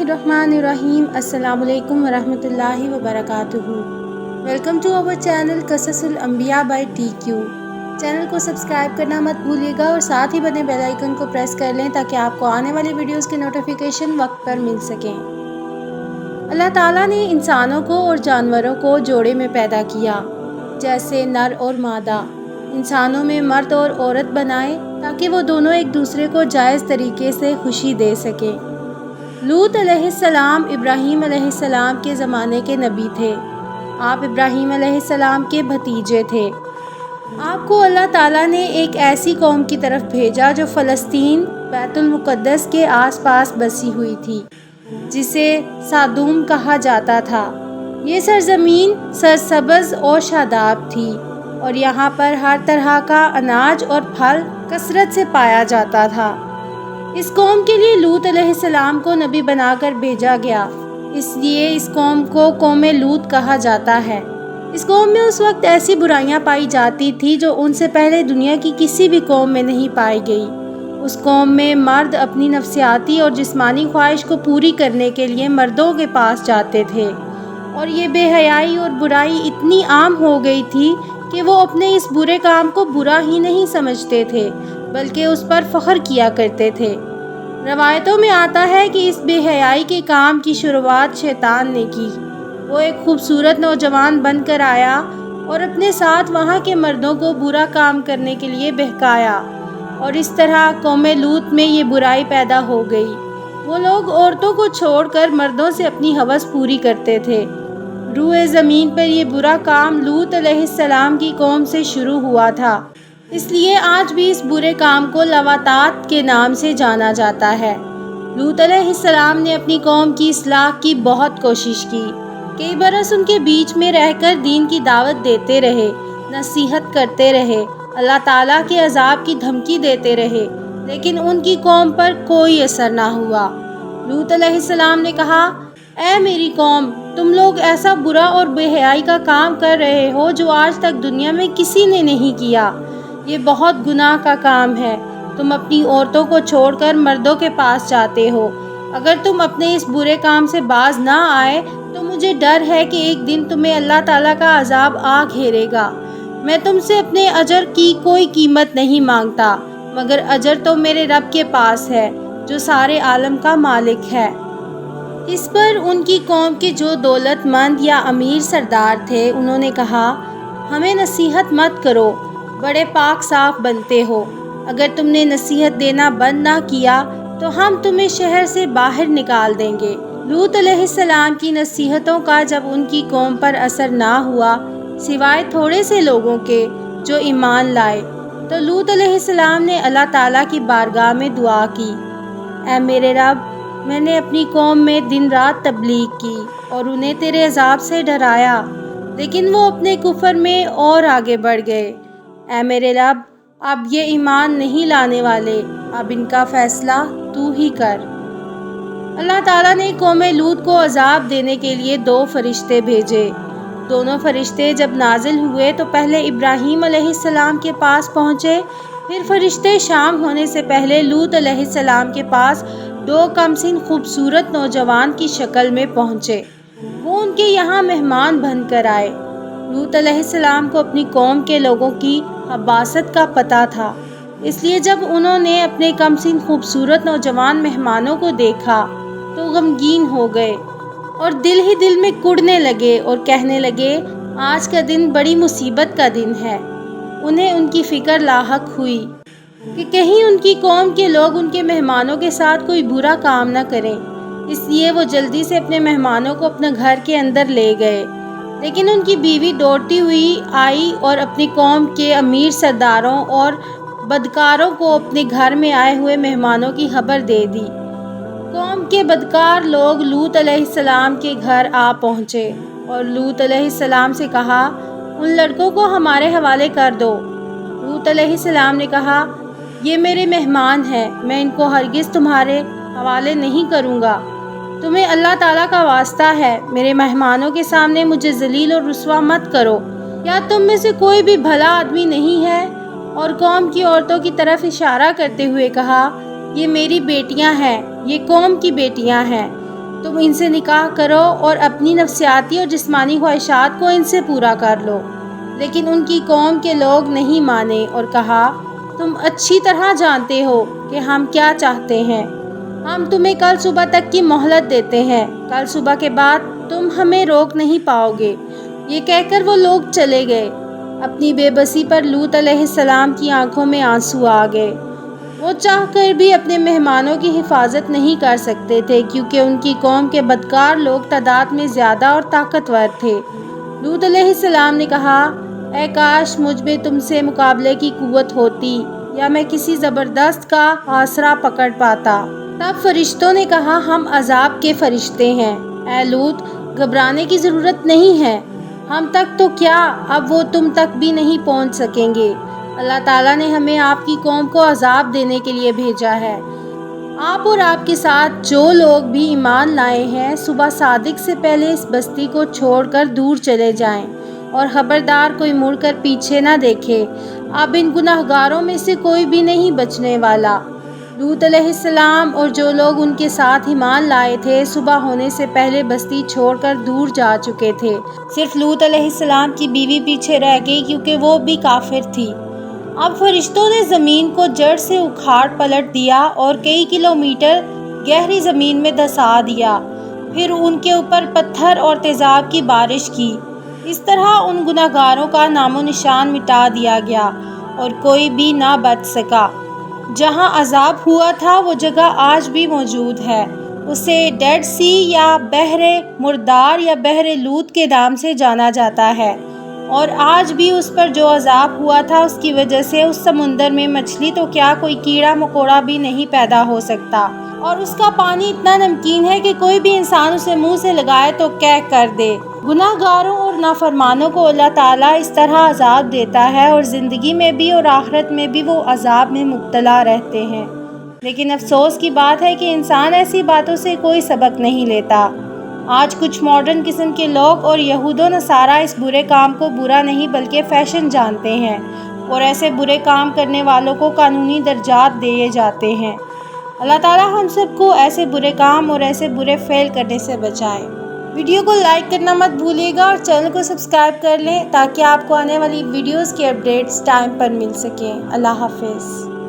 बिस्मिल्लाहिर्रहमानिर्रहीम। अस्सलाम वालेकुम वरहमतुल्लाहि वबरकातुहू। वेलकम टू अवर चैनल कससुल अंबिया बाय TQ। चैनल को सब्सक्राइब करना मत भूलिएगा और साथ ही बने बेल आइकन को प्रेस कर लें ताकि आपको आने वाली वीडियोस के नोटिफिकेशन वक्त पर मिल सकें। अल्लाह ताला ने इंसानों को और जानवरों को जोड़े में पैदा किया, जैसे नर और मादा। इंसानों में मर्द और औरत बनाए ताकि वो दोनों एक दूसरे को जायज़ तरीके से खुशी दे सकें। लूत अलैहिस्सलाम इब्राहीम अलैहिस्सलाम के ज़माने के नबी थे। आप इब्राहीम अलैहिस्सलाम के भतीजे थे। आपको अल्लाह ताला ने एक ऐसी कौम की तरफ भेजा जो फ़लस्तीन बैतुल मुक़द्दस के आसपास बसी हुई थी, जिसे सादूम कहा जाता था। ये सरज़मीन सरसब्ज़ और शादाब थी और यहाँ पर हर तरह का अनाज और फल कसरत से पाया जाता था। इस कौम के लिए लूत अलैहिस्सलाम को नबी बनाकर भेजा गया, इसलिए इस कौम को कौमे लूत कहा जाता है। इस कौम में उस वक्त ऐसी बुराइयां पाई जाती थी जो उनसे पहले दुनिया की किसी भी कौम में नहीं पाई गई। उस कौम में मर्द अपनी नफ्सियाती और जिस्मानी ख्वाहिश को पूरी करने के लिए मर्दों के पास जाते थे और ये बेहयाई और बुराई इतनी आम हो गई थी कि वो अपने इस बुरे काम को बुरा ही नहीं समझते थे बल्कि उस पर फ़ख्र किया करते थे। रवायतों में आता है कि इस बेहयाई के काम की शुरुआत शैतान ने की। वो एक खूबसूरत नौजवान बनकर आया और अपने साथ वहाँ के मर्दों को बुरा काम करने के लिए बहकाया और इस तरह कौमे लूत में ये बुराई पैदा हो गई। वो लोग औरतों को छोड़कर मर्दों से अपनी हवस पूरी करते थे। रूए ज़मीन पर ये बुरा काम लूत अलैहिस्सलाम की कौम से शुरू हुआ था, इसलिए आज भी इस बुरे काम को लवातात के नाम से जाना जाता है। लूत अलैहिस्सलाम ने अपनी कौम की इस्लाह की बहुत कोशिश की। कई बरस उनके बीच में रहकर दीन की दावत देते रहे, नसीहत करते रहे, अल्लाह ताला के अजाब की धमकी देते रहे, लेकिन उनकी कौम पर कोई असर ना हुआ। लूत अलैहिस्सलाम ने कहा, ऐ मेरी कौम, तुम लोग ऐसा बुरा और बेहयाई का काम कर रहे हो जो आज तक दुनिया में किसी ने नहीं किया। ये बहुत गुनाह का काम है। तुम अपनी औरतों को छोड़कर मर्दों के पास जाते हो। अगर तुम अपने इस बुरे काम से बाज ना आए तो मुझे डर है कि एक दिन तुम्हें अल्लाह ताला का अजाब आ घेरेगा। मैं तुमसे अपने अजर की कोई कीमत नहीं मांगता, मगर अजर तो मेरे रब के पास है जो सारे आलम का मालिक है। इस पर उनकी कौम के जो दौलतमंद या अमीर सरदार थे, उन्होंने कहा, हमें नसीहत मत करो, बड़े पाक साफ बनते हो। अगर तुमने नसीहत देना बंद ना किया तो हम तुम्हें शहर से बाहर निकाल देंगे। लूत अलैहिस्सलाम की नसीहतों का जब उनकी कौम पर असर ना हुआ, सिवाय थोड़े से लोगों के जो ईमान लाए, तो लूत अलैहिस्सलाम ने अल्लाह ताला की बारगाह में दुआ की, ऐ मेरे रब, मैंने अपनी कौम में दिन रात तबलीग की और उन्हें तेरे अजाब से डराया, लेकिन वो अपने कुफर में और आगे बढ़ गए। ऐ मेरे रब, अब ये ईमान नहीं लाने वाले, अब इनका फ़ैसला तू ही कर। अल्लाह ताला ने कौमे लूत को अजाब देने के लिए 2 फरिश्ते भेजे। दोनों फरिश्ते जब नाजिल हुए तो पहले इब्राहीम अलैहिस्सलाम के पास पहुँचे, फिर फरिश्ते शाम होने से पहले लूत अलैहिस्सलाम के पास 2 कमसिन खूबसूरत नौजवान की शक्ल में पहुँचे। वो उनके यहाँ मेहमान बनकर आए। लूत अलैहिस्सलाम को अपनी कौम के लोगों की हबासत का पता था, इसलिए जब उन्होंने अपने कमसिन खूबसूरत नौजवान मेहमानों को देखा तो गमगीन हो गए और दिल ही दिल में कुढ़ने लगे और कहने लगे, आज का दिन बड़ी मुसीबत का दिन है। उन्हें उनकी फ़िक्र लाहक हुई कि कहीं उनकी कौम के लोग उनके मेहमानों के साथ कोई बुरा काम न करें, इसलिए वो जल्दी से अपने मेहमानों को अपने घर के अंदर ले गए। लेकिन उनकी बीवी दौड़ती हुई आई और अपनी कौम के अमीर सरदारों और बदकारों को अपने घर में आए हुए मेहमानों की खबर दे दी। कौम के बदकार लोग लूत अलैहिस्सलाम के घर आ पहुँचे और लूत अलैहिस्सलाम से कहा, उन लड़कों को हमारे हवाले कर दो। लूत अलैहिस्सलाम ने कहा, ये मेरे मेहमान हैं, मैं इनको हरगिज़ तुम्हारे हवाले नहीं करूँगा। तुम्हें अल्लाह ताला का वास्ता है, मेरे मेहमानों के सामने मुझे जलील और रुस्वा मत करो। क्या तुम में से कोई भी भला आदमी नहीं है? और कौम की औरतों की तरफ इशारा करते हुए कहा, ये मेरी बेटियां हैं, ये कौम की बेटियां हैं। तुम इनसे निकाह करो और अपनी नफ्सियाती और जिस्मानी ख्वाहिशात को इनसे पूरा कर लो। लेकिन उनकी कौम के लोग नहीं माने और कहा, तुम अच्छी तरह जानते हो कि हम क्या चाहते हैं। हम तुम्हें कल सुबह तक की मोहलत देते हैं। कल सुबह के बाद तुम हमें रोक नहीं पाओगे। ये कहकर वो लोग चले गए। अपनी बेबसी पर लूत अलैहिस्सलाम की आंखों में आंसू आ गए। वो चाहकर भी अपने मेहमानों की हिफाजत नहीं कर सकते थे, क्योंकि उनकी कौम के बदकार लोग तादाद में ज़्यादा और ताकतवर थे। लूत अलैहिस्सलाम ने कहा, ऐ काश मुझ में तुमसे मुकाबले की कुव्वत होती, या मैं किसी ज़बरदस्त का आसरा पकड़ पाता। तब फरिश्तों ने कहा, हम अजाब के फरिश्ते हैं। ऐ लूत, घबराने की ज़रूरत नहीं है। हम तक तो क्या, अब वो तुम तक भी नहीं पहुंच सकेंगे। अल्लाह ताला ने हमें आपकी कौम को अजाब देने के लिए भेजा है। आप और आपके साथ जो लोग भी ईमान लाए हैं, सुबह सादिक से पहले इस बस्ती को छोड़कर दूर चले जाएं, और खबरदार कोई मुड़कर पीछे ना देखे। अब इन गुनाहगारों में से कोई भी नहीं बचने वाला। लूत अलैहिस्सलाम और जो लोग उनके साथ ईमान लाए थे, सुबह होने से पहले बस्ती छोड़कर दूर जा चुके थे। सिर्फ लूत अलैहिस्सलाम की बीवी पीछे रह गई, क्योंकि वो भी काफिर थी। अब फरिश्तों ने ज़मीन को जड़ से उखाड़ पलट दिया और कई किलोमीटर गहरी ज़मीन में धंसा दिया। फिर उनके ऊपर पत्थर और तेज़ाब की बारिश की। इस तरह उन गुनाहगारों का नामो निशान मिटा दिया गया और कोई भी ना बच सका। जहाँ अजाब हुआ था वो जगह आज भी मौजूद है। उसे डेड सी या बहरे मुर्दार या बहरे लूत के नाम से जाना जाता है, और आज भी उस पर जो अजाब हुआ था उसकी वजह से उस समुंदर में मछली तो क्या, कोई कीड़ा मकोड़ा भी नहीं पैदा हो सकता, और उसका पानी इतना नमकीन है कि कोई भी इंसान उसे मुंह से लगाए तो कैक कर दे। गुनाहगारों और नाफरमानों को अल्लाह ताला इस तरह अजाब देता है, और ज़िंदगी में भी और आखिरत में भी वो अजाब में मुब्तला रहते हैं। लेकिन अफसोस की बात है कि इंसान ऐसी बातों से कोई सबक नहीं लेता। आज कुछ मॉडर्न किस्म के लोग और यहूदो नसारा इस बुरे काम को बुरा नहीं बल्कि फ़ैशन जानते हैं, और ऐसे बुरे काम करने वालों को कानूनी दर्जात दिए जाते हैं। अल्लाह ताला हम सबको ऐसे बुरे काम और ऐसे बुरे फ़ेल करने से बचाए। वीडियो को लाइक करना मत भूलिएगा और चैनल को सब्सक्राइब कर लें, ताकि आपको आने वाली वीडियोस के अपडेट्स टाइम पर मिल सकें। अल्लाह हाफिज़।